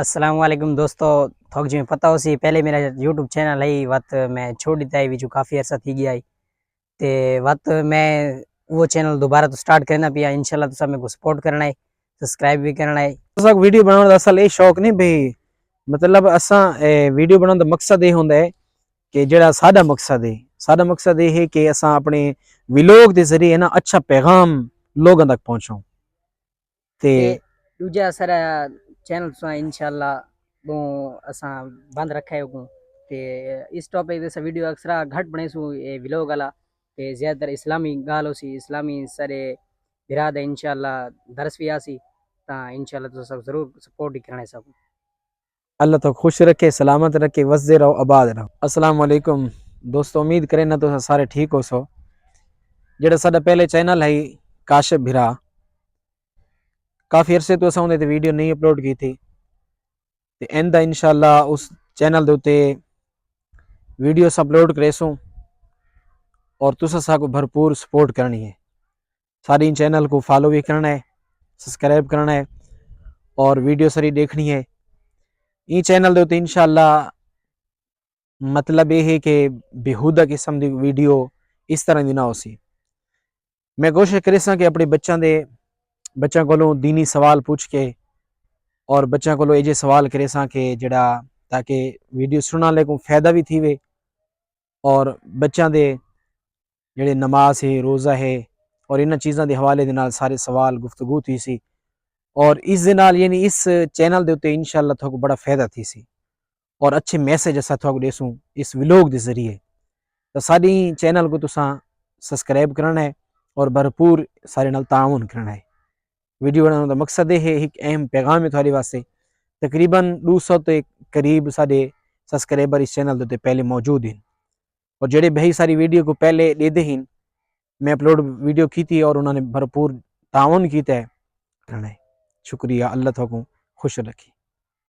السلام علیکم دوستو، تھوک جی میں پتہ ہو سی پہلے میرا یوٹیوب چینل ہے وقت میں چھوڑ دیتا ہے جو کافی عرصہ تھی گیا ہے تے وقت میں وہ چینل دوبارہ تو سٹارٹ کرنا پیا انشاءاللہ تو میں کو سپورٹ کرنا ہے، سبسکرائب بھی کرنا ہے۔ اساں ویڈیو بنانے دا اصل یہ شوق نہیں بھئی، مطلب اساں ویڈیو بنانے دا مقصد یہ ہوندا ہے کہ جڑا ساڈا مقصد یہ ہے کہ اساں اپنے ویلوگ دے ذریعے نا اچھا پیغام لوگاں تک پہنچاؤں تے دوجا سارا چینل تو انشاءاللہ تو اساں بند رکھا ہے کو تے اس ٹاپک دے ویڈیو اکثر گھٹ بنے سو ویلوگ والا تے زیادہ تر اسلامی گال ہو سی اسلامی سارے براد انشاءاللہ درس بھی آسی تا انشاءاللہ تو سب ضرور سپورٹ ہی کرنا ہے سب۔ اللہ تو خوش رکھے، سلامت رکھے، وسدے رہو، آباد رہو۔ السلام علیکم دوستو، امید کریں نا تو سارے ٹھیک ہو سو۔ جڑا ساڈا پہلے چینل ہے کاشف بھرا، کافی عرصے تو اساں اندے تے ویڈیو نہیں اپلوڈ کی تھی تے ایندا انشاءاللہ اس چینل دے تے ویڈیوز اپلوڈ کرے سوں اور تساں سا کو بھرپور سپورٹ کرنی ہے۔ ساری چینل کو فالو بھی کرنا ہے، سبسکرائب کرنا ہے اور ویڈیو ساری دیکھنی ہے۔ این چینل دے تے انشاءاللہ مطلب یہ ہے کہ بےہودہ قسم دی ویڈیو اس طرح دی نہ ہو سی۔ میں کوشش کرے ساں کہ اپنے بچوں کو دینی سوال پوچھ کے اور بچوں کو یہ سوال کرے ساں کہ جڑا تاکہ ویڈیو سننا لے کو فائدہ بھی تھی وے اور بچوں دے جڑے نماز ہے، روزہ ہے اور انہاں چیزاں دے حوالے دے نال سارے سوال گفتگو تھی سی اور اس دے نال یعنی اس چینل دے تے انشاءاللہ تھوک بڑا فائدہ تھی سی اور اچھے میسج اسا تھوک دے سوں اس ویلوگ دے ذریعے۔ تو ساری چینل کو تساں سبسکرائب کرنا ہے اور بھرپور سارے نال تعاون کرنا ہے۔ ویڈیو بنانے دا مقصد یہ ہے ایک اہم پیغام ہے تھوڑے واسطے۔ تقریباً 200 تے قریب سارے سبسکرائبر اس چینل دے پہلے موجود ہیں اور جڑے بہی ساری ویڈیو کو پہلے دے دے ہیں میں اپلوڈ ویڈیو کی تھی اور انہوں نے بھرپور تعاون کیتا ہے۔ شکریہ، اللہ تھوکوں خوش رکھے۔